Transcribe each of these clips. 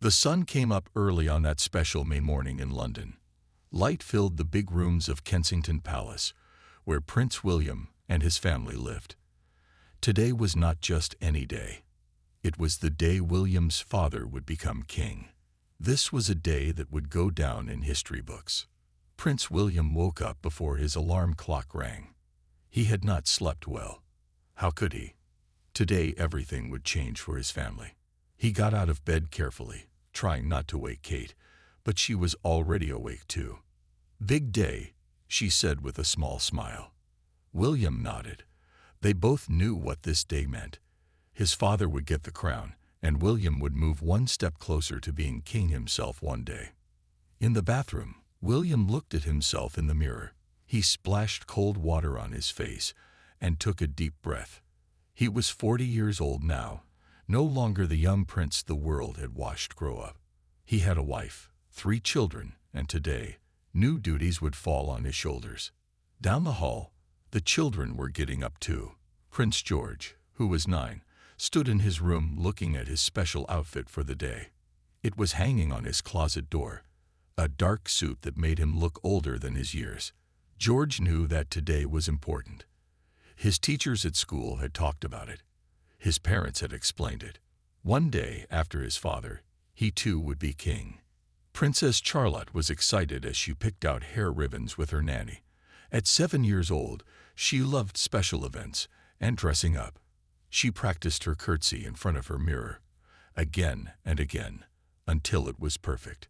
The sun came up early on that special May morning in London. Light filled the big rooms of Kensington Palace, where Prince William and his family lived. Today was not just any day. It was the day William's father would become king. This was a day that would go down in history books. Prince William woke up before his alarm clock rang. He had not slept well. How could he? Today everything would change for his family. He got out of bed carefully, trying not to wake Kate, but she was already awake too. "Big day," she said with a small smile. William nodded. They both knew what this day meant. His father would get the crown, and William would move one step closer to being king himself one day. In the bathroom, William looked at himself in the mirror. He splashed cold water on his face and took a deep breath. He was 40 years old now, no longer the young prince the world had watched grow up. He had a wife, 3 children, and today, new duties would fall on his shoulders. Down the hall, the children were getting up too. Prince George, who was 9, stood in his room looking at his special outfit for the day. It was hanging on his closet door, a dark suit that made him look older than his years. George knew that today was important. His teachers at school had talked about it. His parents had explained it. One day after his father, he too would be king. Princess Charlotte was excited as she picked out hair ribbons with her nanny. At 7 years old, she loved special events and dressing up. She practiced her curtsy in front of her mirror, again and again, until it was perfect.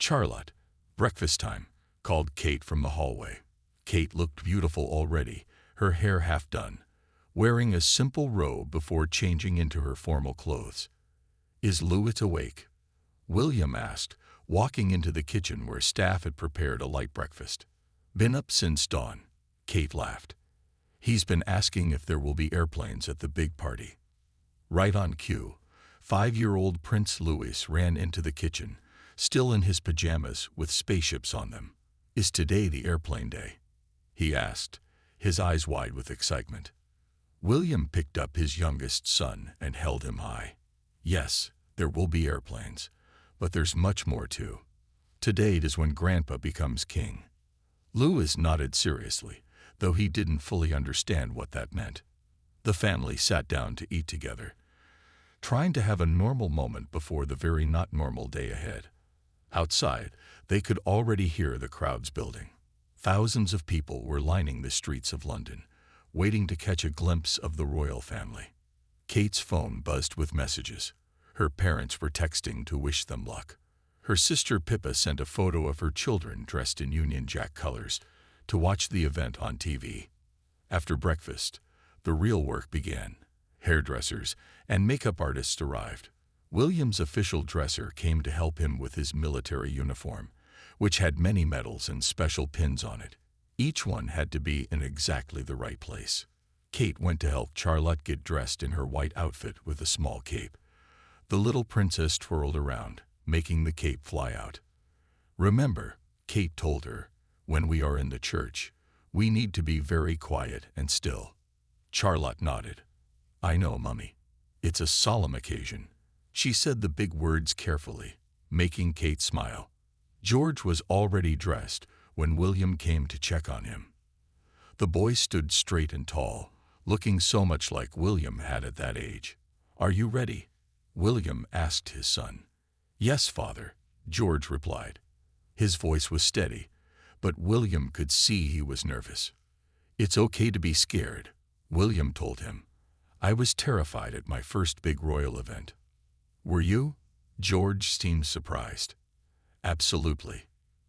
"Charlotte, breakfast time," called Kate from the hallway. Kate looked beautiful already, her hair half done, wearing a simple robe before changing into her formal clothes. "Is Louis awake?" William asked, walking into the kitchen where staff had prepared a light breakfast. "Been up since dawn," Kate laughed. "He's been asking if there will be airplanes at the big party." Right on cue, 5-year-old Prince Louis ran into the kitchen, still in his pajamas with spaceships on them. "Is today the airplane day?" he asked, his eyes wide with excitement. William picked up his youngest son and held him high. "Yes, there will be airplanes, but there's much more too. Today is when Grandpa becomes king." Louis nodded seriously, though he didn't fully understand what that meant. The family sat down to eat together, trying to have a normal moment before the very not normal day ahead. Outside, they could already hear the crowds building. Thousands of people were lining the streets of London, waiting to catch a glimpse of the royal family. Kate's phone buzzed with messages. Her parents were texting to wish them luck. Her sister Pippa sent a photo of her children dressed in Union Jack colors to watch the event on TV. After breakfast, the real work began. Hairdressers and makeup artists arrived. William's official dresser came to help him with his military uniform, which had many medals and special pins on it. Each one had to be in exactly the right place. Kate went to help Charlotte get dressed in her white outfit with a small cape. The little princess twirled around, making the cape fly out. "Remember," Kate told her, "when we are in the church, we need to be very quiet and still." Charlotte nodded. "I know, Mummy. It's a solemn occasion." She said the big words carefully, making Kate smile. George was already dressed when William came to check on him. The boy stood straight and tall, looking so much like William had at that age. "Are you ready?" William asked his son. "Yes, Father," George replied. His voice was steady, but William could see he was nervous. "It's okay to be scared," William told him. "I was terrified at my first big royal event." "Were you?" George seemed surprised. "Absolutely.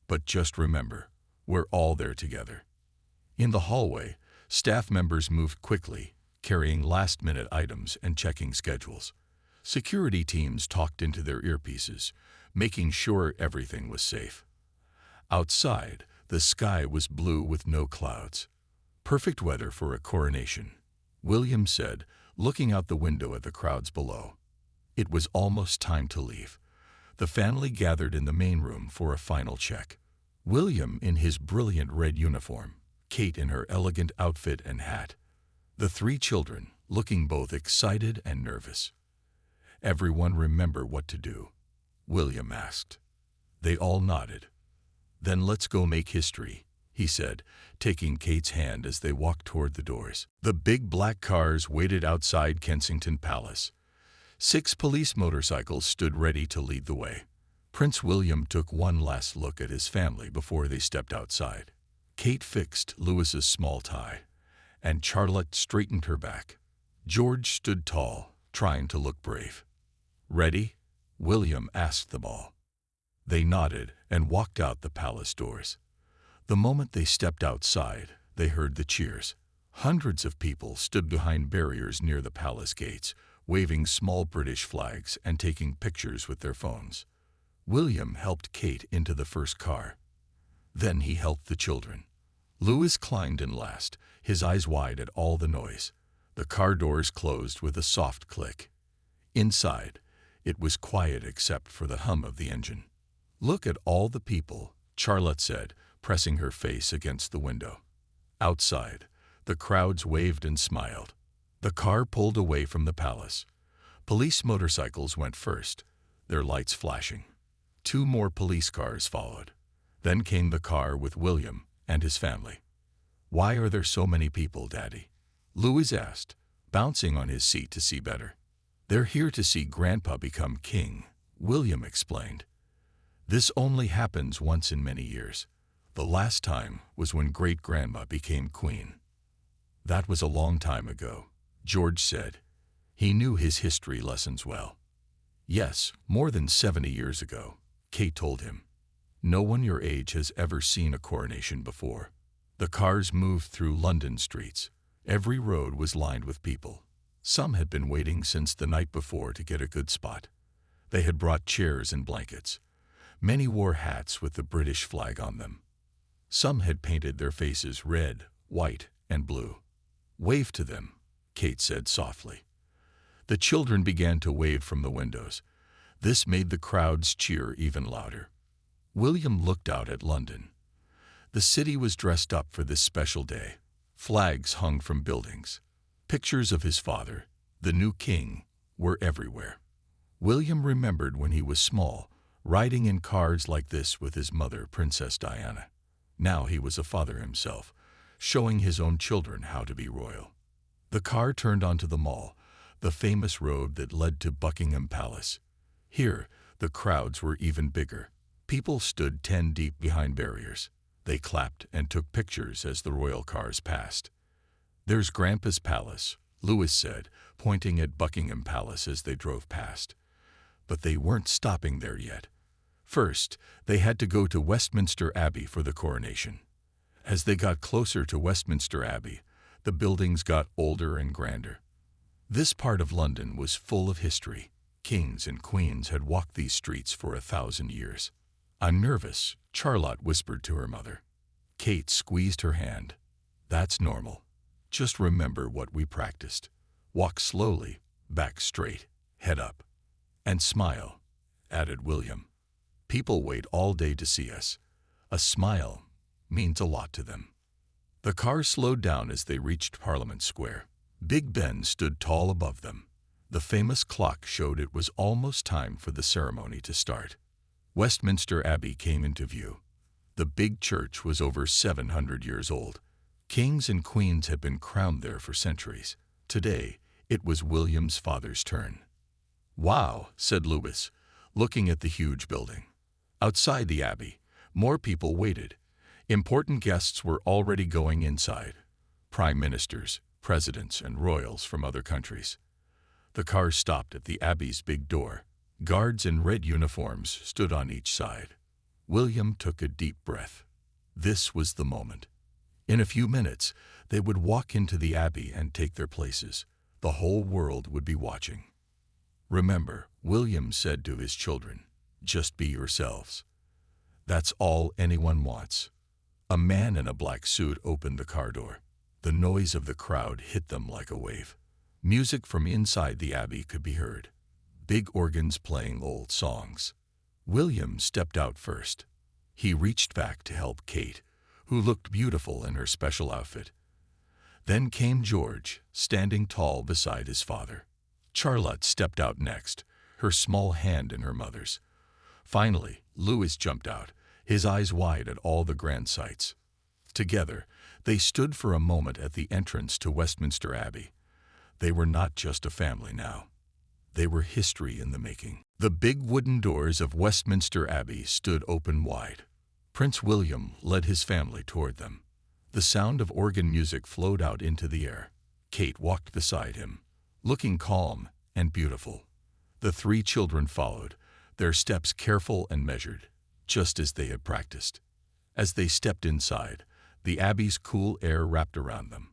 But just remember, we're all there together." In the hallway, staff members moved quickly, carrying last-minute items and checking schedules. Security teams talked into their earpieces, making sure everything was safe. Outside, the sky was blue with no clouds. "Perfect weather for a coronation," William said, looking out the window at the crowds below. It was almost time to leave. The family gathered in the main room for a final check. William in his brilliant red uniform, Kate in her elegant outfit and hat. The 3 children, looking both excited and nervous. Everyone remember what to do. William asked. They all nodded. Then let's go make history, he said, taking Kate's hand as they walked toward the doors. The big black cars waited outside Kensington Palace. 6 police motorcycles stood ready to lead the way. Prince William took one last look at his family before they stepped outside. Kate fixed Louis's small tie, and Charlotte straightened her back. George stood tall, trying to look brave. Ready? William asked them all. They nodded and walked out the palace doors. The moment they stepped outside, they heard the cheers. Hundreds of people stood behind barriers near the palace gates, waving small British flags and taking pictures with their phones. William helped Kate into the first car. Then he helped the children. Louis climbed in last, his eyes wide at all the noise. The car doors closed with a soft click. Inside, it was quiet except for the hum of the engine. Look at all the people, Charlotte said, pressing her face against the window. Outside, the crowds waved and smiled. The car pulled away from the palace. Police motorcycles went first, their lights flashing. 2 more police cars followed. Then came the car with William and his family. Why are there so many people, Daddy? Louis asked, bouncing on his seat to see better. They're here to see Grandpa become king, William explained. This only happens once in many years. The last time was when great-grandma became queen. That was a long time ago, George said. He knew his history lessons well. Yes, more than 70 years ago, Kate told him. No one your age has ever seen a coronation before. The cars moved through London streets. Every road was lined with people. Some had been waiting since the night before to get a good spot. They had brought chairs and blankets. Many wore hats with the British flag on them. Some had painted their faces red, white, and blue. Wave to them, Kate said softly. The children began to wave from the windows. This made the crowds cheer even louder. William looked out at London. The city was dressed up for this special day. Flags hung from buildings. Pictures of his father, the new king, were everywhere. William remembered when he was small, riding in cars like this with his mother, Princess Diana. Now he was a father himself, showing his own children how to be royal. The car turned onto the Mall, the famous road that led to Buckingham Palace. Here, the crowds were even bigger. People stood 10 deep behind barriers. They clapped and took pictures as the royal cars passed. There's Grandpa's palace, Louis said, pointing at Buckingham Palace as they drove past. But they weren't stopping there yet. First, they had to go to Westminster Abbey for the coronation. As they got closer to Westminster Abbey, the buildings got older and grander. This part of London was full of history. Kings and queens had walked these streets for 1,000 years. I'm nervous, Charlotte whispered to her mother. Kate squeezed her hand. That's normal. Just remember what we practiced. Walk slowly, back straight, head up. And smile, added William. People wait all day to see us. A smile means a lot to them. The car slowed down as they reached Parliament Square. Big Ben stood tall above them. The famous clock showed it was almost time for the ceremony to start. Westminster Abbey came into view. The big church was over 700 years old. Kings and queens had been crowned there for centuries. Today, it was William's father's turn. Wow, said Louis, looking at the huge building. Outside the Abbey, more people waited. Important guests were already going inside. Prime ministers, presidents, and royals from other countries. The car stopped at the Abbey's big door. Guards in red uniforms stood on each side. William took a deep breath. This was the moment. In a few minutes, they would walk into the Abbey and take their places. The whole world would be watching. Remember, William said to his children, just be yourselves. That's all anyone wants. A man in a black suit opened the car door. The noise of the crowd hit them like a wave. Music from inside the Abbey could be heard. Big organs playing old songs. William stepped out first. He reached back to help Kate, who looked beautiful in her special outfit. Then came George, standing tall beside his father. Charlotte stepped out next, her small hand in her mother's. Finally, Lewis jumped out, his eyes wide at all the grand sights. Together, they stood for a moment at the entrance to Westminster Abbey. They were not just a family now. They were history in the making. The big wooden doors of Westminster Abbey stood open wide. Prince William led his family toward them. The sound of organ music flowed out into the air. Kate walked beside him, looking calm and beautiful. The three children followed, their steps careful and measured, just as they had practiced. As they stepped inside, the Abbey's cool air wrapped around them.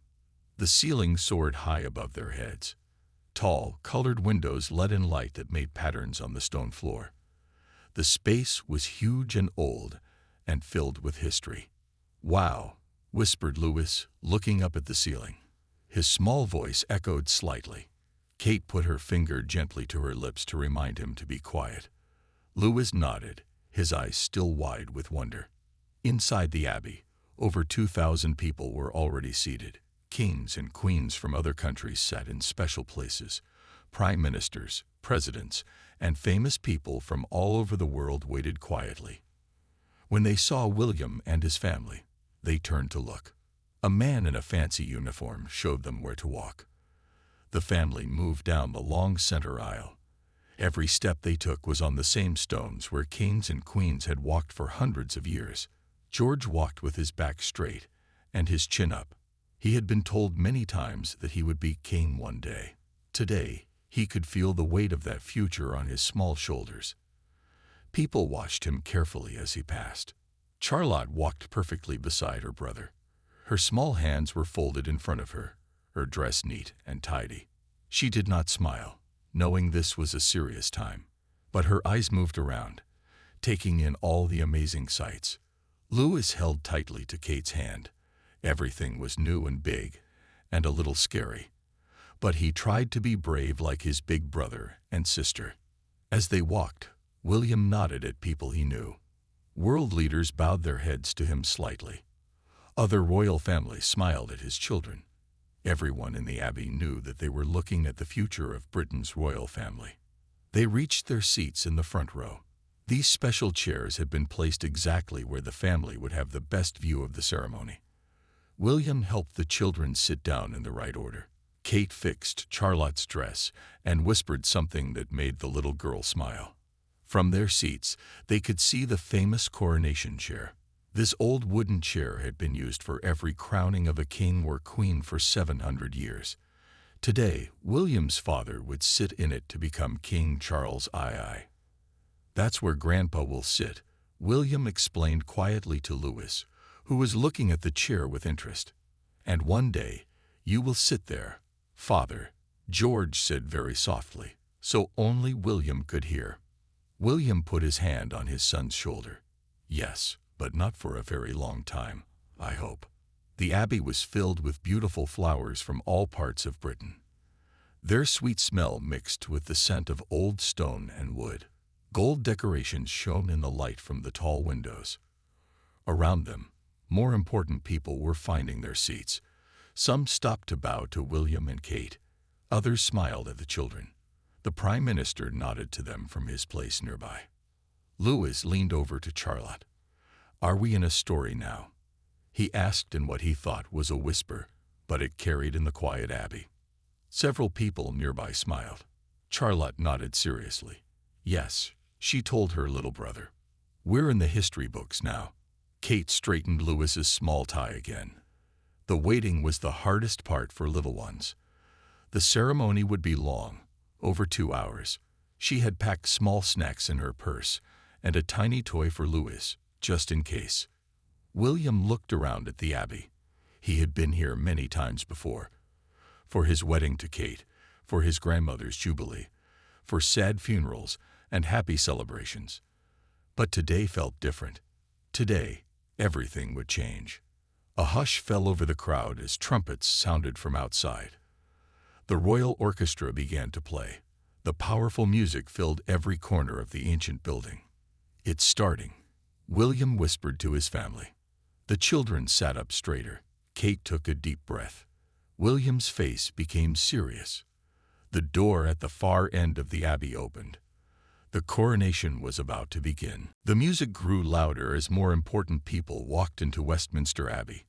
The ceiling soared high above their heads. Tall, colored windows let in light that made patterns on the stone floor. The space was huge and old, and filled with history. "Wow," whispered Lewis, looking up at the ceiling. His small voice echoed slightly. Kate put her finger gently to her lips to remind him to be quiet. Lewis nodded, his eyes still wide with wonder. Inside the Abbey, over 2,000 people were already seated. Kings and queens from other countries sat in special places. Prime ministers, presidents, and famous people from all over the world waited quietly. When they saw William and his family, they turned to look. A man in a fancy uniform showed them where to walk. The family moved down the long center aisle. Every step they took was on the same stones where kings and queens had walked for hundreds of years. George walked with his back straight and his chin up. He had been told many times that he would be king one day. Today, he could feel the weight of that future on his small shoulders. People watched him carefully as he passed. Charlotte walked perfectly beside her brother. Her small hands were folded in front of her, her dress neat and tidy. She did not smile, knowing this was a serious time, but her eyes moved around, taking in all the amazing sights. Lewis held tightly to Kate's hand. Everything was new and big, and a little scary. But he tried to be brave like his big brother and sister. As they walked, William nodded at people he knew. World leaders bowed their heads to him slightly. Other royal families smiled at his children. Everyone in the Abbey knew that they were looking at the future of Britain's royal family. They reached their seats in the front row. These special chairs had been placed exactly where the family would have the best view of the ceremony. William helped the children sit down in the right order. Kate fixed Charlotte's dress and whispered something that made the little girl smile. From their seats, they could see the famous coronation chair. This old wooden chair had been used for every crowning of a king or queen for 700 years. Today, William's father would sit in it to become King Charles II. "That's where Grandpa will sit," William explained quietly to Lewis, who was looking at the chair with interest. "And one day, you will sit there, Father," George said very softly, so only William could hear. William put his hand on his son's shoulder. "Yes, but not for a very long time, I hope." The Abbey was filled with beautiful flowers from all parts of Britain. Their sweet smell mixed with the scent of old stone and wood. Gold decorations shone in the light from the tall windows. Around them, more important people were finding their seats. Some stopped to bow to William and Kate. Others smiled at the children. The Prime Minister nodded to them from his place nearby. Lewis leaned over to Charlotte. "Are we in a story now?" He asked in what he thought was a whisper, but it carried in the quiet Abbey. Several people nearby smiled. Charlotte nodded seriously. "Yes," she told her little brother. "We're in the history books now." Kate straightened Lewis's small tie again. The waiting was the hardest part for little ones. The ceremony would be long, over 2 hours. She had packed small snacks in her purse and a tiny toy for Lewis, just in case. William looked around at the Abbey. He had been here many times before. For his wedding to Kate, for his grandmother's jubilee, for sad funerals and happy celebrations. But today felt different. Today, everything would change. A hush fell over the crowd as trumpets sounded from outside. The royal orchestra began to play. The powerful music filled every corner of the ancient building. "It's starting," William whispered to his family. The children sat up straighter. Kate took a deep breath. William's face became serious. The door at the far end of the Abbey opened. The coronation was about to begin. The music grew louder as more important people walked into Westminster Abbey.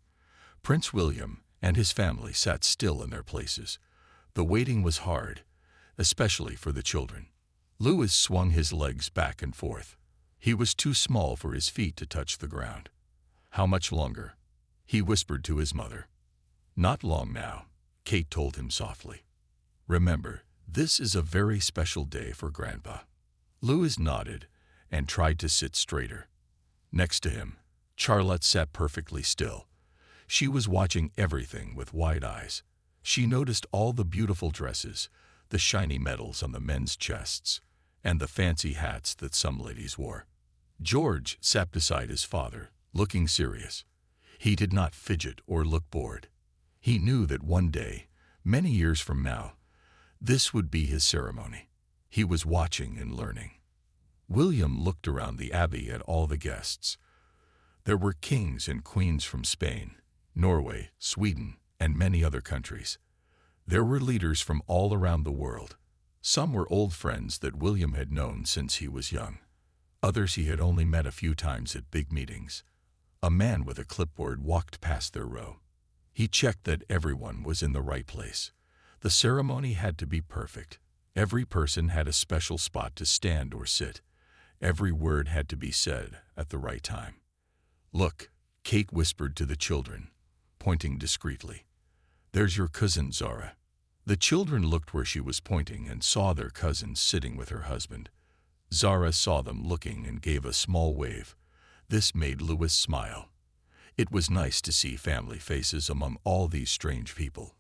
Prince William and his family sat still in their places. The waiting was hard, especially for the children. Louis swung his legs back and forth. He was too small for his feet to touch the ground. "How much longer?" he whispered to his mother. "Not long now," Kate told him softly. "Remember, this is a very special day for Grandpa." Louis nodded and tried to sit straighter. Next to him, Charlotte sat perfectly still. She was watching everything with wide eyes. She noticed all the beautiful dresses, the shiny medals on the men's chests, and the fancy hats that some ladies wore. George sat beside his father, looking serious. He did not fidget or look bored. He knew that one day, many years from now, this would be his ceremony. He was watching and learning. William looked around the abbey at all the guests. There were kings and queens from Spain, Norway, Sweden, and many other countries. There were leaders from all around the world. Some were old friends that William had known since he was young. Others he had only met a few times at big meetings. A man with a clipboard walked past their row. He checked that everyone was in the right place. The ceremony had to be perfect. Every person had a special spot to stand or sit. Every word had to be said at the right time. "Look," Kate whispered to the children, pointing discreetly. "There's your cousin, Zara." The children looked where she was pointing and saw their cousin sitting with her husband. Zara saw them looking and gave a small wave. This made Louis smile. It was nice to see family faces among all these strange people.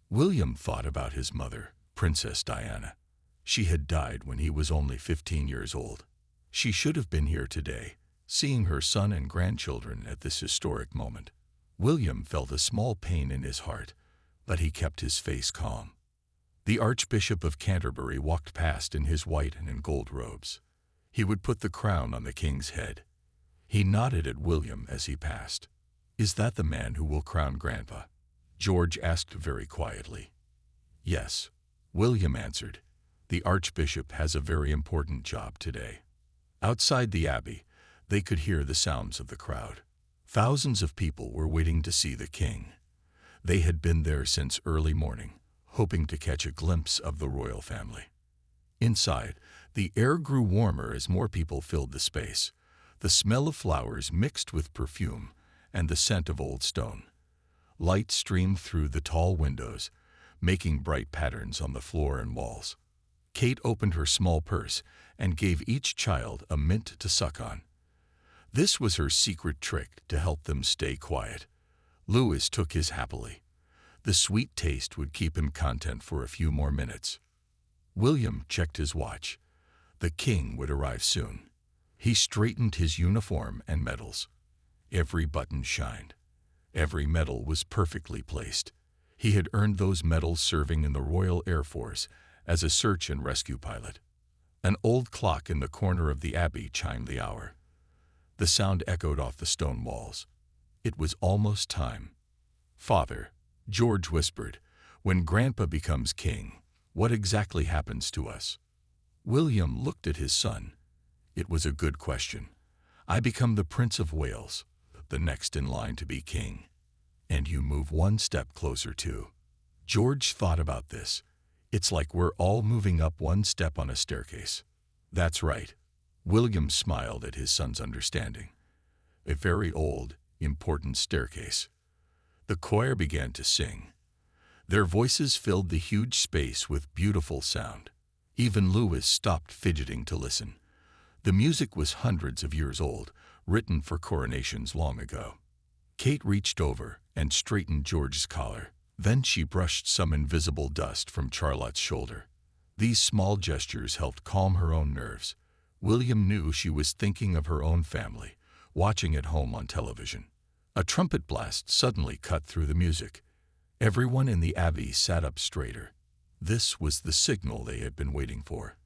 William thought about his mother, Princess Diana. She had died when he was only 15 years old. She should have been here today, seeing her son and grandchildren at this historic moment. William felt a small pain in his heart, but he kept his face calm. The Archbishop of Canterbury walked past in his white and gold robes. He would put the crown on the king's head. He nodded at William as he passed. "Is that the man who will crown Grandpa?" George asked very quietly. "Yes," William answered. "The Archbishop has a very important job today." Outside the abbey, they could hear the sounds of the crowd. Thousands of people were waiting to see the king. They had been there since early morning, hoping to catch a glimpse of the royal family. Inside, the air grew warmer as more people filled the space. The smell of flowers mixed with perfume and the scent of old stone. Light streamed through the tall windows, making bright patterns on the floor and walls. Kate opened her small purse and gave each child a mint to suck on. This was her secret trick to help them stay quiet. Louis took his happily. The sweet taste would keep him content for a few more minutes. William checked his watch. The king would arrive soon. He straightened his uniform and medals. Every button shined. Every medal was perfectly placed. He had earned those medals serving in the Royal Air Force as a search and rescue pilot. An old clock in the corner of the abbey chimed the hour. The sound echoed off the stone walls. It was almost time. "Father," George whispered, "when Grandpa becomes king, what exactly happens to us?" William looked at his son. It was a good question. "I become the Prince of Wales, the next in line to be king. And you move one step closer too." George thought about this. "It's like we're all moving up one step on a staircase." "That's right." William smiled at his son's understanding. "A very old, important staircase." The choir began to sing. Their voices filled the huge space with beautiful sound. Even Louis stopped fidgeting to listen. The music was hundreds of years old, written for coronations long ago. Kate reached over and straightened George's collar. Then she brushed some invisible dust from Charlotte's shoulder. These small gestures helped calm her own nerves. William knew she was thinking of her own family, watching at home on television. A trumpet blast suddenly cut through the music. Everyone in the abbey sat up straighter. This was the signal they had been waiting for.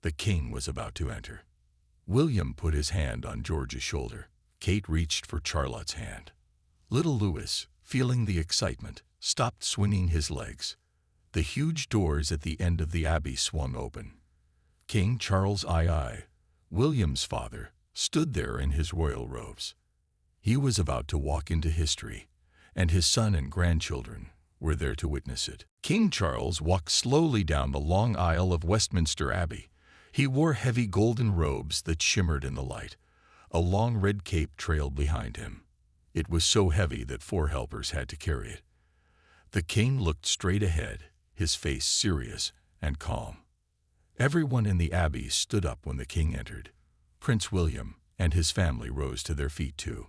The king was about to enter. William put his hand on George's shoulder. Kate reached for Charlotte's hand. Little Louis, feeling the excitement, stopped swinging his legs. The huge doors at the end of the abbey swung open. King Charles II, William's father, stood there in his royal robes. He was about to walk into history, and his son and grandchildren were there to witness it. King Charles walked slowly down the long aisle of Westminster Abbey. He wore heavy golden robes that shimmered in the light. A long red cape trailed behind him. It was so heavy that 4 helpers had to carry it. The king looked straight ahead, his face serious and calm. Everyone in the abbey stood up when the king entered. Prince William and his family rose to their feet too.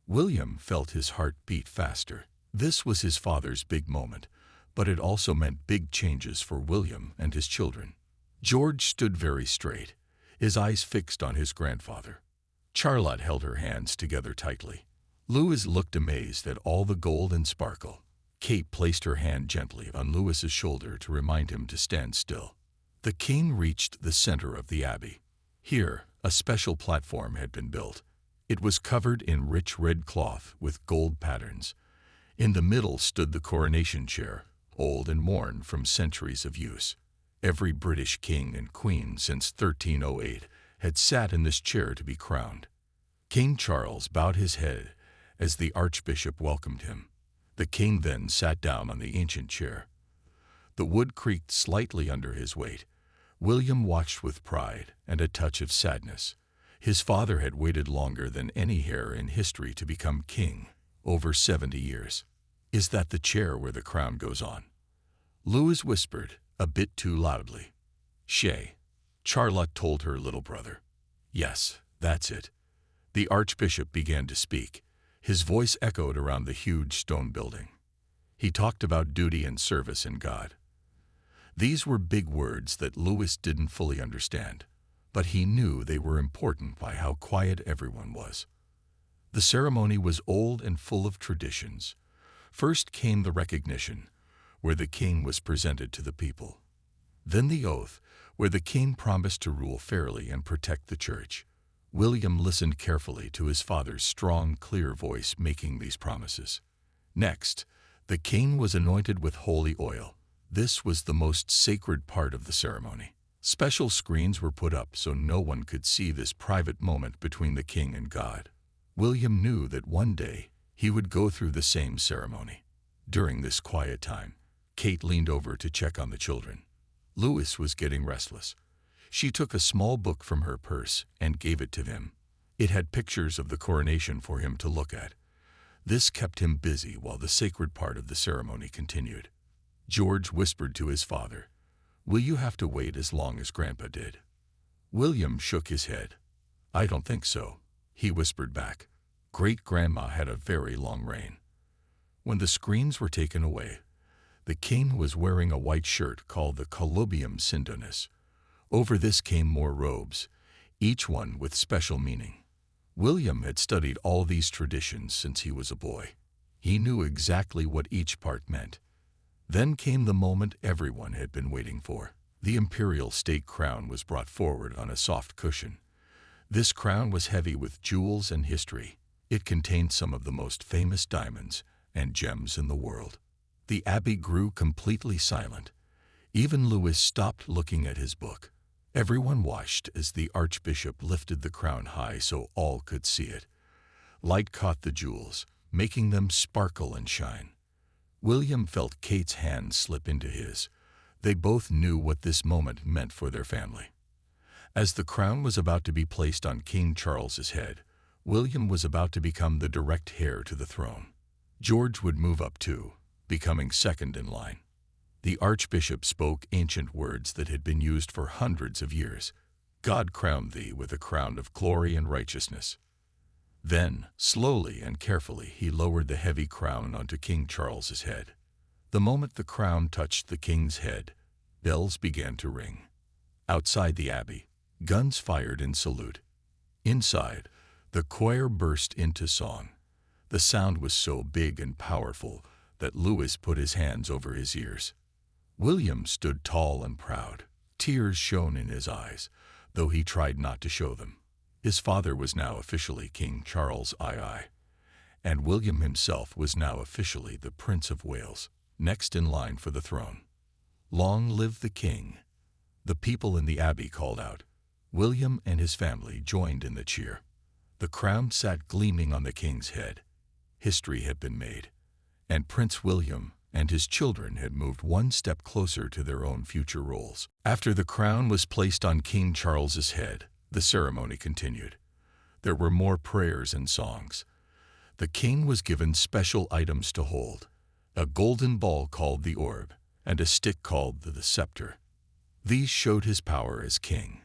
William felt his heart beat faster. This was his father's big moment, but it also meant big changes for William and his children. George stood very straight, his eyes fixed on his grandfather. Charlotte held her hands together tightly. Louis looked amazed at all the gold and sparkle. Kate placed her hand gently on Louis's shoulder to remind him to stand still. The king reached the center of the abbey. Here, a special platform had been built. It was covered in rich red cloth with gold patterns. In the middle stood the coronation chair, old and worn from centuries of use. Every British king and queen since 1308 had sat in this chair to be crowned. King Charles bowed his head as the archbishop welcomed him. The king then sat down on the ancient chair. The wood creaked slightly under his weight. William watched with pride and a touch of sadness. His father had waited longer than any heir in history to become king, over 70 years. "Is that the chair where the crown goes on?" Louis whispered, a bit too loudly. "Shay," Charlotte told her little brother. "Yes, that's it." The archbishop began to speak. His voice echoed around the huge stone building. He talked about duty and service in God. These were big words that Louis didn't fully understand, but he knew they were important by how quiet everyone was. The ceremony was old and full of traditions. First came the recognition, where the king was presented to the people. Then the oath, where the king promised to rule fairly and protect the church. William listened carefully to his father's strong, clear voice making these promises. Next, the king was anointed with holy oil. This was the most sacred part of the ceremony. Special screens were put up so no one could see this private moment between the king and God. William knew that one day he would go through the same ceremony. During this quiet time, Kate leaned over to check on the children. Louis was getting restless. She took a small book from her purse and gave it to him. It had pictures of the coronation for him to look at. This kept him busy while the sacred part of the ceremony continued. George whispered to his father, "Will you have to wait as long as Grandpa did?" William shook his head. "I don't think so," he whispered back. Great-grandma had a very long reign. When the screens were taken away, the king was wearing a white shirt called the colubium sindonis. Over this came more robes, each one with special meaning. William had studied all these traditions since he was a boy. He knew exactly what each part meant. Then came the moment everyone had been waiting for. The imperial state crown was brought forward on a soft cushion. This crown was heavy with jewels and history. It contained some of the most famous diamonds and gems in the world. The abbey grew completely silent. Even Louis stopped looking at his book. Everyone watched as the archbishop lifted the crown high so all could see it. Light caught the jewels, making them sparkle and shine. William felt Kate's hand slip into his. They both knew what this moment meant for their family. As the crown was about to be placed on King Charles's head, William was about to become the direct heir to the throne. George would move up too, becoming second in line. The archbishop spoke ancient words that had been used for hundreds of years. "God crown thee with a crown of glory and righteousness." Then, slowly and carefully, he lowered the heavy crown onto King Charles's head. The moment the crown touched the king's head, bells began to ring. Outside the abbey, guns fired in salute. Inside, the choir burst into song. The sound was so big and powerful that Louis put his hands over his ears. William stood tall and proud. Tears shone in his eyes, though he tried not to show them. His father was now officially King Charles II, and William himself was now officially the Prince of Wales, next in line for the throne. Long live the king! The people in the abbey called out. William and his family joined in the cheer. The crown sat gleaming on the king's head. History had been made, and Prince William and his children had moved one step closer to their own future roles. After the crown was placed on King Charles's head, the ceremony continued. There were more prayers and songs. The king was given special items to hold, a golden ball called the orb, and a stick called the scepter. These showed his power as king.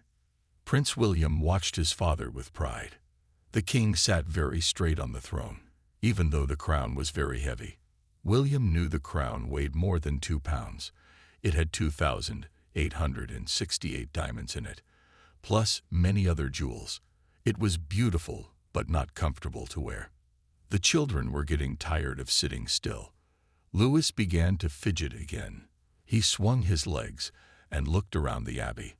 Prince William watched his father with pride. The king sat very straight on the throne, even though the crown was very heavy. William knew the crown weighed more than 2 pounds. It had 2,868 diamonds in it, plus many other jewels. It was beautiful, but not comfortable to wear. The children were getting tired of sitting still. Louis began to fidget again. He swung his legs and looked around the abbey.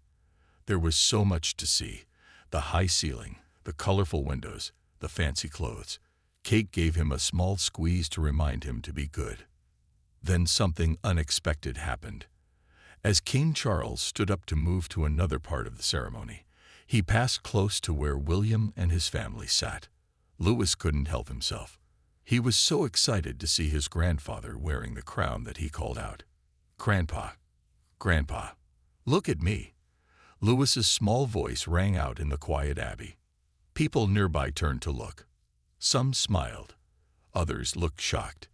There was so much to see: the high ceiling, the colorful windows, the fancy clothes. Kate gave him a small squeeze to remind him to be good. Then something unexpected happened. As King Charles stood up to move to another part of the ceremony, he passed close to where William and his family sat. Louis couldn't help himself. He was so excited to see his grandfather wearing the crown that he called out, "Grandpa, Grandpa, look at me." Louis's small voice rang out in the quiet abbey. People nearby turned to look. Some smiled. Others looked shocked.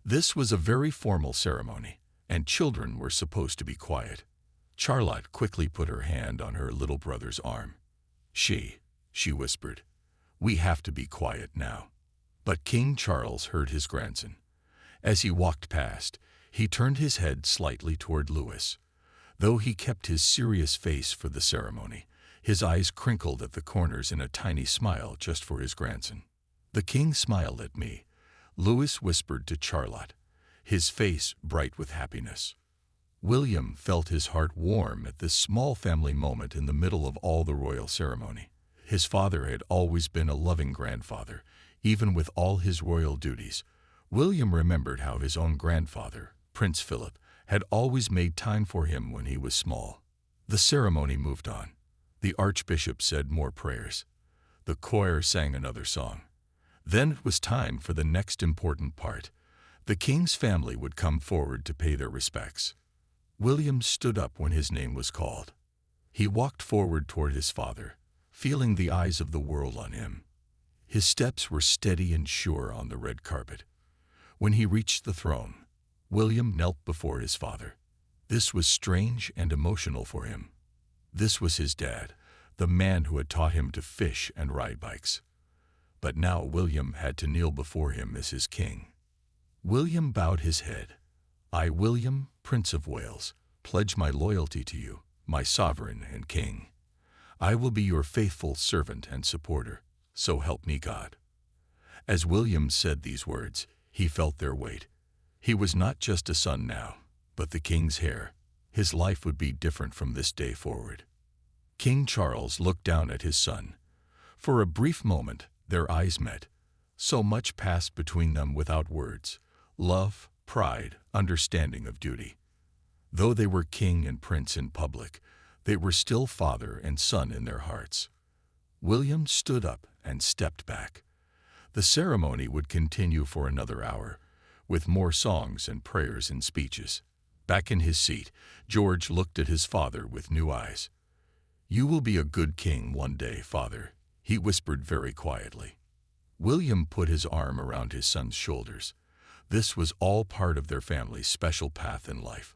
This was a very formal ceremony, and children were supposed to be quiet. Charlotte quickly put her hand on her little brother's arm. She whispered, "We have to be quiet now." But King Charles heard his grandson. As he walked past, he turned his head slightly toward Louis. Though he kept his serious face for the ceremony, his eyes crinkled at the corners in a tiny smile just for his grandson. The king smiled at me, Louis whispered to Charlotte, his face bright with happiness. William felt his heart warm at this small family moment in the middle of all the royal ceremony. His father had always been a loving grandfather, even with all his royal duties. William remembered how his own grandfather, Prince Philip, had always made time for him when he was small. The ceremony moved on. The archbishop said more prayers. The choir sang another song. Then it was time for the next important part. The king's family would come forward to pay their respects. William stood up when his name was called. He walked forward toward his father, feeling the eyes of the world on him. His steps were steady and sure on the red carpet. When he reached the throne, William knelt before his father. This was strange and emotional for him. This was his dad, the man who had taught him to fish and ride bikes. But now William had to kneel before him as his king. William bowed his head. "I, William, Prince of Wales, pledge my loyalty to you, my sovereign and king. I will be your faithful servant and supporter, so help me God." As William said these words, he felt their weight. He was not just a son now, but the king's heir. His life would be different from this day forward. King Charles looked down at his son. For a brief moment, their eyes met. So much passed between them without words: love, pride, understanding of duty. Though they were king and prince in public, they were still father and son in their hearts. William stood up and stepped back. The ceremony would continue for another hour, with more songs and prayers and speeches. Back in his seat, George looked at his father with new eyes. "You will be a good king one day, father," he whispered very quietly. William put his arm around his son's shoulders. This was all part of their family's special path in life.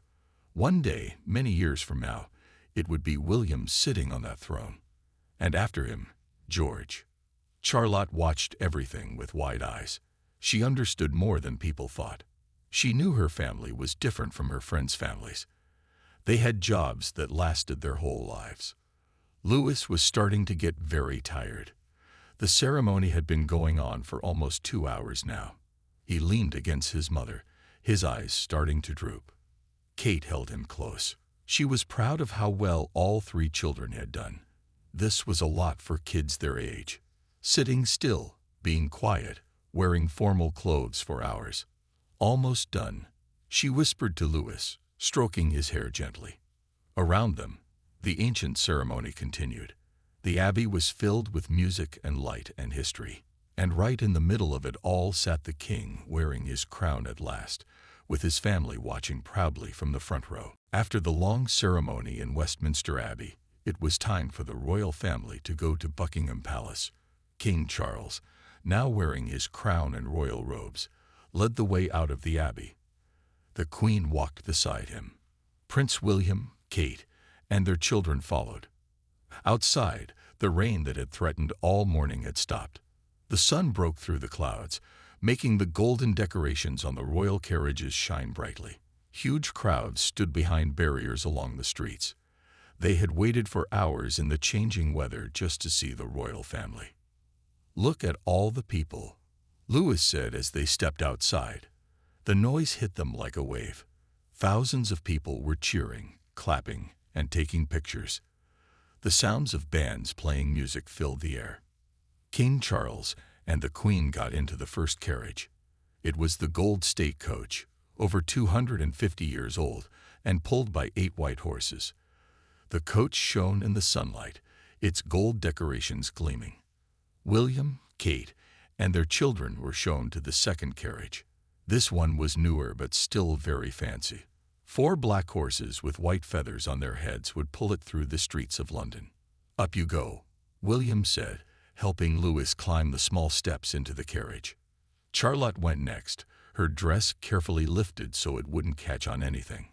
One day, many years from now, it would be William sitting on that throne. And after him, George. Charlotte watched everything with wide eyes. She understood more than people thought. She knew her family was different from her friends' families. They had jobs that lasted their whole lives. Louis was starting to get very tired. The ceremony had been going on for almost 2 hours now. He leaned against his mother, his eyes starting to droop. Kate held him close. She was proud of how well all 3 children had done. This was a lot for kids their age. Sitting still, being quiet, wearing formal clothes for hours. Almost done, she whispered to Louis, stroking his hair gently. Around them, The ancient ceremony continued. The abbey was filled with music and light and history. And right in the middle of it all sat the king, wearing his crown at last, with his family watching proudly from the front row. After the long ceremony in Westminster Abbey, it was time for the royal family to go to Buckingham Palace. King Charles, now wearing his crown and royal robes, led the way out of the abbey. The Queen walked beside him. Prince William, Kate, and their children followed. Outside, the rain that had threatened all morning had stopped. The sun broke through the clouds, making the golden decorations on the royal carriages shine brightly. Huge crowds stood behind barriers along the streets. They had waited for hours in the changing weather just to see the royal family. "Look at all the people," Louis said as they stepped outside. The noise hit them like a wave. Thousands of people were cheering, clapping, and taking pictures. The sounds of bands playing music filled the air. King Charles and the Queen got into the first carriage. It was the Gold State Coach, over 250 years old, and pulled by 8 white horses. The coach shone in the sunlight, its gold decorations gleaming. William, Kate, and their children were shown to the second carriage. This one was newer but still very fancy. 4 black horses with white feathers on their heads would pull it through the streets of London. "Up you go," William said, helping Louis climb the small steps into the carriage. Charlotte went next, her dress carefully lifted so it wouldn't catch on anything.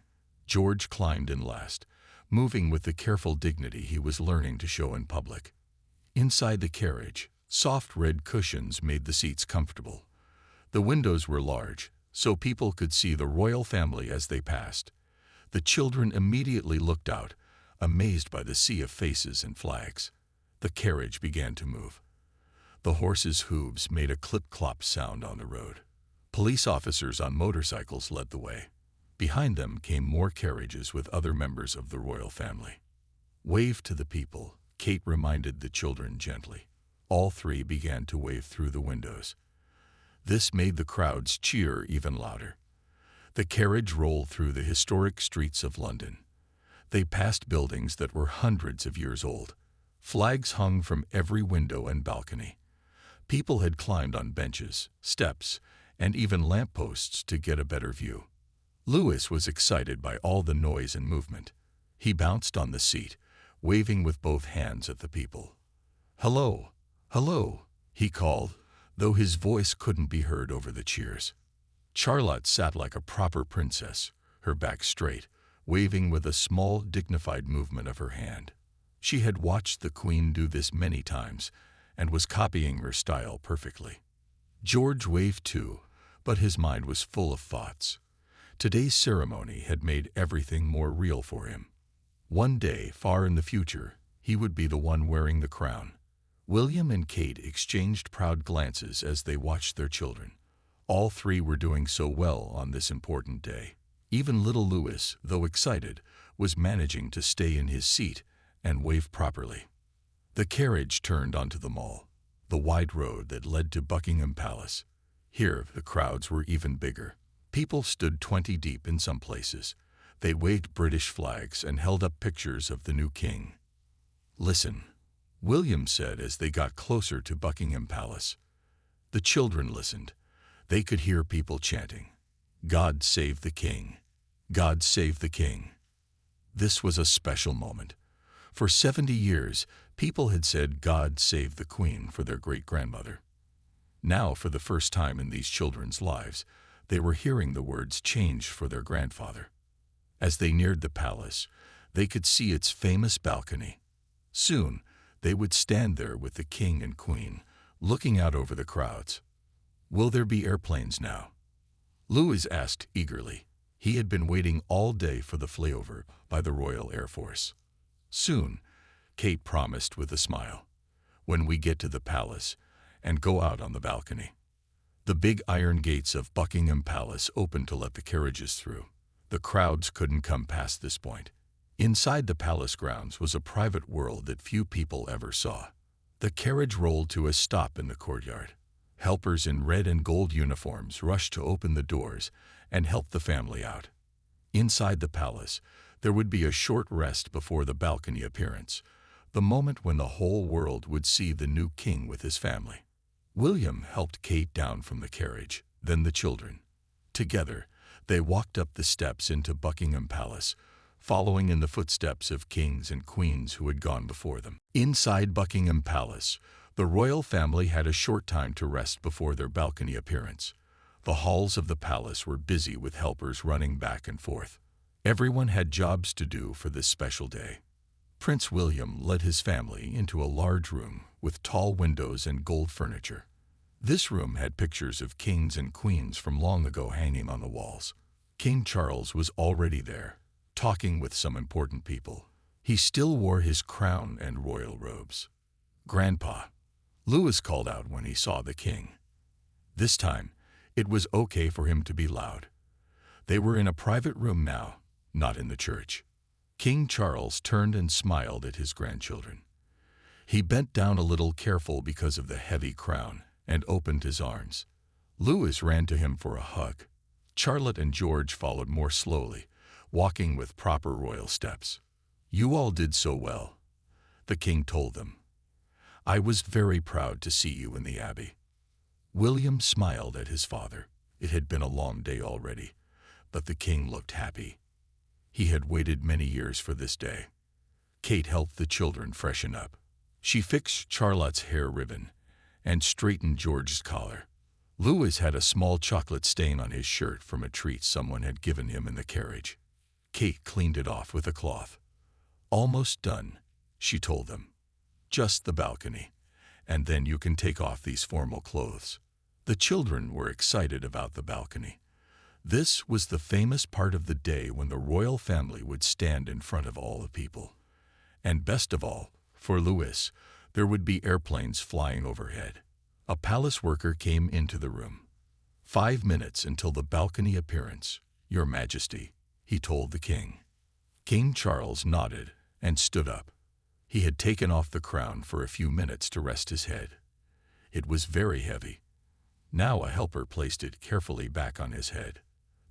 George climbed in last, moving with the careful dignity he was learning to show in public. Inside the carriage, soft red cushions made the seats comfortable. The windows were large, so people could see the royal family as they passed. The children immediately looked out, amazed by the sea of faces and flags. The carriage began to move. The horses' hooves made a clip-clop sound on the road. Police officers on motorcycles led the way. Behind them came more carriages with other members of the royal family. "Wave to the people," Kate reminded the children gently. All 3 began to wave through the windows. This made the crowds cheer even louder. The carriage rolled through the historic streets of London. They passed buildings that were hundreds of years old. Flags hung from every window and balcony. People had climbed on benches, steps, and even lampposts to get a better view. Louis was excited by all the noise and movement. He bounced on the seat, waving with both hands at the people. "Hello, hello," he called, though his voice couldn't be heard over the cheers. Charlotte sat like a proper princess, her back straight, waving with a small, dignified movement of her hand. She had watched the Queen do this many times and was copying her style perfectly. George waved too, but his mind was full of thoughts. Today's ceremony had made everything more real for him. One day, far in the future, he would be the one wearing the crown. William and Kate exchanged proud glances as they watched their children. All 3 were doing so well on this important day. Even little Louis, though excited, was managing to stay in his seat and wave properly. The carriage turned onto the Mall, the wide road that led to Buckingham Palace. Here, the crowds were even bigger. People stood 20 deep in some places. They waved British flags and held up pictures of the new king. "Listen," William said as they got closer to Buckingham Palace. The children listened. They could hear people chanting, "God save the king! God save the king!" This was a special moment. For 70 years, people had said "God save the Queen" for their great-grandmother. Now, for the first time in these children's lives, they were hearing the words changed for their grandfather. As they neared the palace, they could see its famous balcony. Soon, they would stand there with the king and queen, looking out over the crowds. "Will there be airplanes now?" Louis asked eagerly. He had been waiting all day for the flyover by the Royal Air Force. "Soon," Kate promised with a smile, "when we get to the palace and go out on the balcony." The big iron gates of Buckingham Palace opened to let the carriages through. The crowds couldn't come past this point. Inside the palace grounds was a private world that few people ever saw. The carriage rolled to a stop in the courtyard. Helpers in red and gold uniforms rushed to open the doors and help the family out. Inside the palace, There would be a short rest before the balcony appearance, the moment when the whole world would see the new king with his family. William helped Kate down from the carriage, then the children. Together, they walked up the steps into Buckingham Palace, following in the footsteps of kings and queens who had gone before them. Inside Buckingham Palace, the royal family had a short time to rest before their balcony appearance. The halls of the palace were busy with helpers running back and forth. Everyone had jobs to do for this special day. Prince William led his family into a large room with tall windows and gold furniture. This room had pictures of kings and queens from long ago hanging on the walls. King Charles was already there, talking with some important people. He still wore his crown and royal robes. "Grandpa," Louis called out when he saw the king. This time, it was okay for him to be loud. They were in a private room now, not in the church. King Charles turned and smiled at his grandchildren. He bent down a little, careful because of the heavy crown, and opened his arms. Louis ran to him for a hug. Charlotte and George followed more slowly, walking with proper royal steps. "You all did so well," the king told them. "I was very proud to see you in the Abbey." William smiled at his father. It had been a long day already, but the king looked happy. He had waited many years for this day. Kate helped the children freshen up. She fixed Charlotte's hair ribbon and straightened George's collar. Louis had a small chocolate stain on his shirt from a treat someone had given him in the carriage. Kate cleaned it off with a cloth. "Almost done," she told them. "Just the balcony, and then you can take off these formal clothes." The children were excited about the balcony. This was the famous part of the day when the royal family would stand in front of all the people. And best of all, for Louis, there would be airplanes flying overhead. A palace worker came into the room. "5 minutes until the balcony appearance, Your Majesty," he told the king. King Charles nodded and stood up. He had taken off the crown for a few minutes to rest his head. It was very heavy. Now a helper placed it carefully back on his head.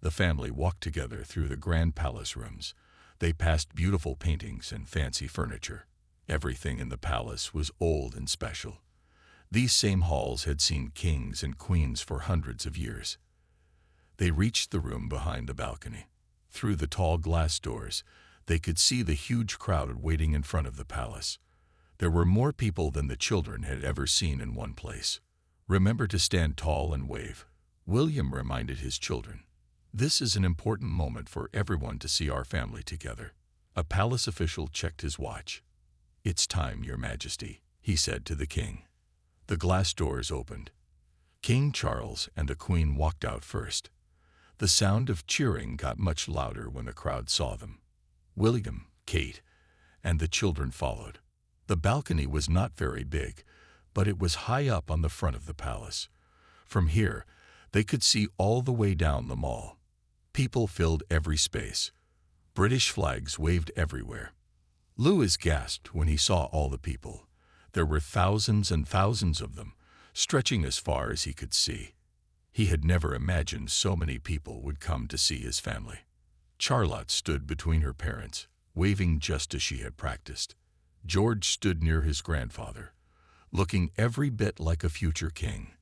The family walked together through the grand palace rooms. They passed beautiful paintings and fancy furniture. Everything in the palace was old and special. These same halls had seen kings and queens for hundreds of years. They reached the room behind the balcony. Through the tall glass doors, they could see the huge crowd waiting in front of the palace. There were more people than the children had ever seen in one place. "Remember to stand tall and wave," William reminded his children. "This is an important moment for everyone to see our family together." A palace official checked his watch. "It's time, Your Majesty," he said to the king. The glass doors opened. King Charles and the Queen walked out first. The sound of cheering got much louder when the crowd saw them. William, Kate, and the children followed. The balcony was not very big, but it was high up on the front of the palace. From here, they could see all the way down the mall. People filled every space. British flags waved everywhere. Louis gasped when he saw all the people. There were thousands and thousands of them, stretching as far as he could see. He had never imagined so many people would come to see his family. Charlotte stood between her parents, waving just as she had practiced. George stood near his grandfather, looking every bit like a future king.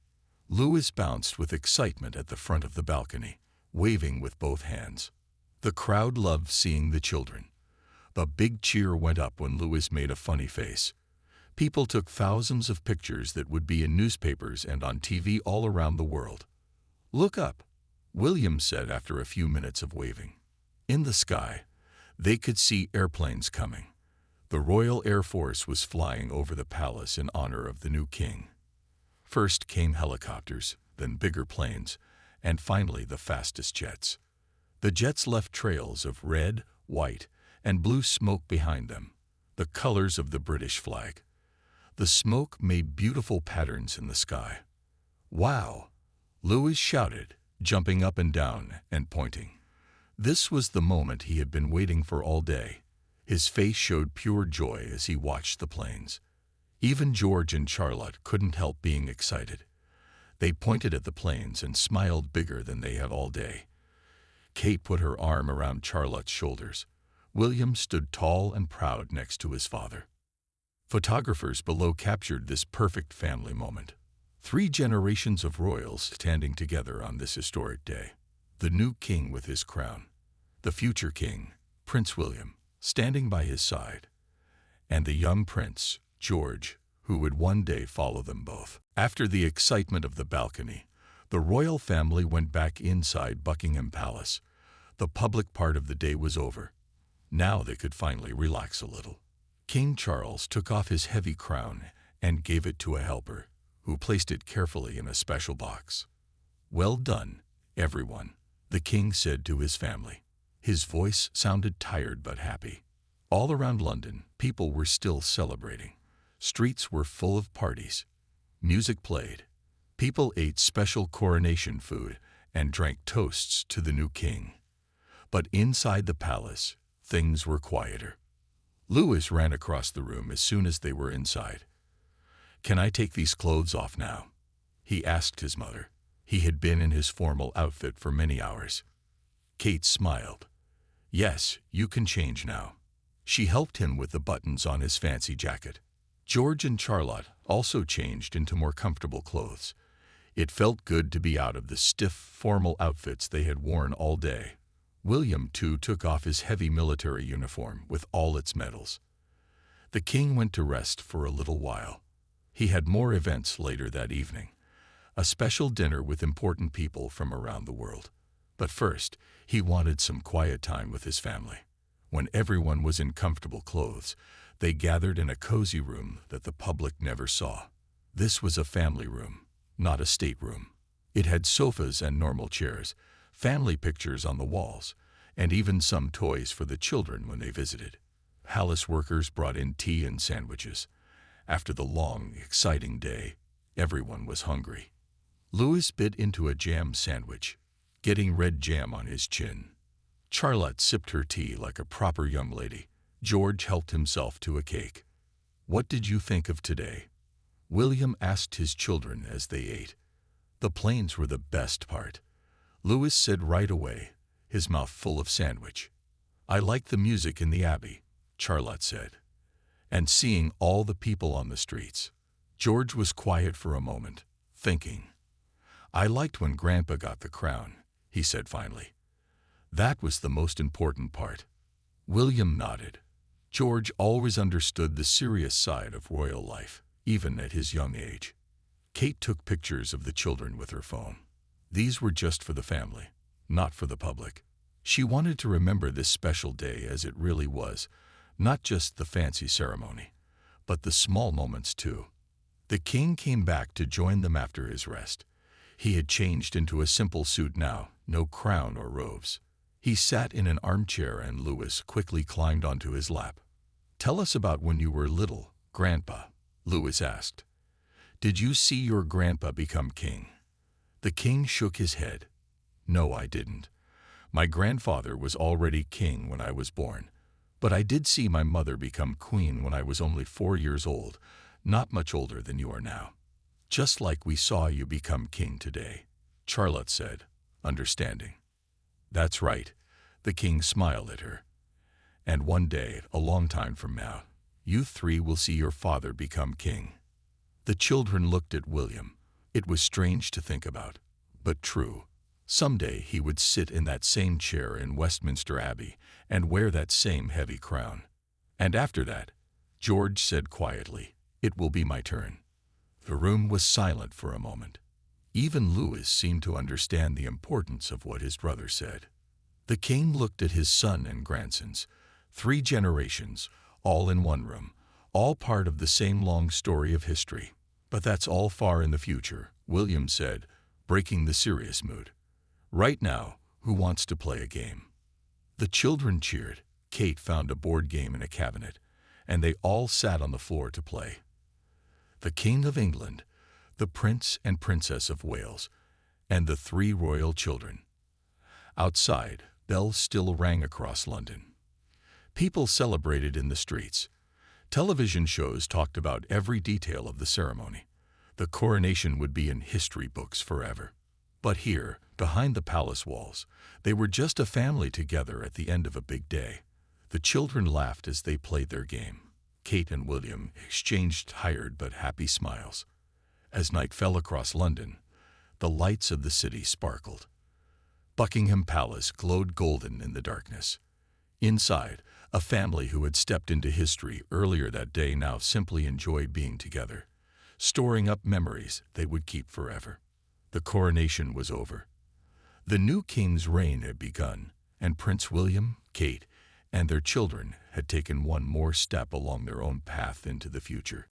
Louis bounced with excitement at the front of the balcony, waving with both hands. The crowd loved seeing the children. A big cheer went up when Louis made a funny face. People took thousands of pictures that would be in newspapers and on TV all around the world. "Look up," William said after a few minutes of waving. In the sky, they could see airplanes coming. The Royal Air Force was flying over the palace in honor of the new king. First came helicopters, then bigger planes, and finally the fastest jets. The jets left trails of red, white, and blue smoke behind them, the colors of the British flag. The smoke made beautiful patterns in the sky. "Wow!" Louis shouted, jumping up and down and pointing. This was the moment he had been waiting for all day. His face showed pure joy as he watched the planes. Even George and Charlotte couldn't help being excited. They pointed at the planes and smiled bigger than they had all day. Kate put her arm around Charlotte's shoulders. William stood tall and proud next to his father. Photographers below captured this perfect family moment. 3 generations of royals standing together on this historic day. The new king with his crown, the future king, Prince William, standing by his side, and the young prince, George, who would one day follow them both. After the excitement of the balcony, the royal family went back inside Buckingham Palace. The public part of the day was over. Now they could finally relax a little. King Charles took off his heavy crown and gave it to a helper, who placed it carefully in a special box. "Well done, everyone," the king said to his family. His voice sounded tired but happy. All around London, people were still celebrating. Streets were full of parties. Music played. People ate special coronation food and drank toasts to the new king. But inside the palace, things were quieter. Louis ran across the room as soon as they were inside. "Can I take these clothes off now?" he asked his mother. He had been in his formal outfit for many hours. Kate smiled. "Yes, you can change now." She helped him with the buttons on his fancy jacket. George and Charlotte also changed into more comfortable clothes. It felt good to be out of the stiff, formal outfits they had worn all day. William, too, took off his heavy military uniform with all its medals. The king went to rest for a little while. He had more events later that evening. A special dinner with important people from around the world. But first, he wanted some quiet time with his family. When everyone was in comfortable clothes, they gathered in a cozy room that the public never saw. This was a family room, not a stateroom. It had sofas and normal chairs, family pictures on the walls, and even some toys for the children when they visited. Palace workers brought in tea and sandwiches. After the long, exciting day, everyone was hungry. Louis bit into a jam sandwich, getting red jam on his chin. Charlotte sipped her tea like a proper young lady. George helped himself to a cake. "What did you think of today?" William asked his children as they ate. "The planes were the best part," Louis said right away, his mouth full of sandwich. "I liked the music in the Abbey," Charlotte said, "and seeing all the people on the streets." George was quiet for a moment, thinking. "I liked when Grandpa got the crown," he said finally. "That was the most important part." William nodded. George always understood the serious side of royal life, even at his young age. Kate took pictures of the children with her phone. These were just for the family, not for the public. She wanted to remember this special day as it really was, not just the fancy ceremony, but the small moments too. The king came back to join them after his rest. He had changed into a simple suit now, no crown or robes. He sat in an armchair and Louis quickly climbed onto his lap. "Tell us about when you were little, Grandpa," Louis asked. "Did you see your grandpa become king?" The king shook his head. "No, I didn't. My grandfather was already king when I was born, but I did see my mother become queen when I was only 4 years old, not much older than you are now. Just like we saw you become king today," Charlotte said, understanding. "That's right," the king smiled at her. "And one day, a long time from now, you 3 will see your father become king." The children looked at William. It was strange to think about, but true. Someday he would sit in that same chair in Westminster Abbey and wear that same heavy crown. "And after that," George said quietly, "it will be my turn." The room was silent for a moment. Even Louis seemed to understand the importance of what his brother said. The king looked at his son and grandsons, 3 generations, all in one room, all part of the same long story of history. "But that's all far in the future," William said, breaking the serious mood. "Right now, who wants to play a game?" The children cheered. Kate found a board game in a cabinet, and they all sat on the floor to play. The King of England, the Prince and Princess of Wales, and the 3 royal children. Outside, bells still rang across London. People celebrated in the streets. Television shows talked about every detail of the ceremony. The coronation would be in history books forever. But here, behind the palace walls, they were just a family together at the end of a big day. The children laughed as they played their game. Kate and William exchanged tired but happy smiles. As night fell across London, the lights of the city sparkled. Buckingham Palace glowed golden in the darkness. Inside, a family who had stepped into history earlier that day now simply enjoyed being together, storing up memories they would keep forever. The coronation was over. The new king's reign had begun, and Prince William, Kate, and their children had taken one more step along their own path into the future.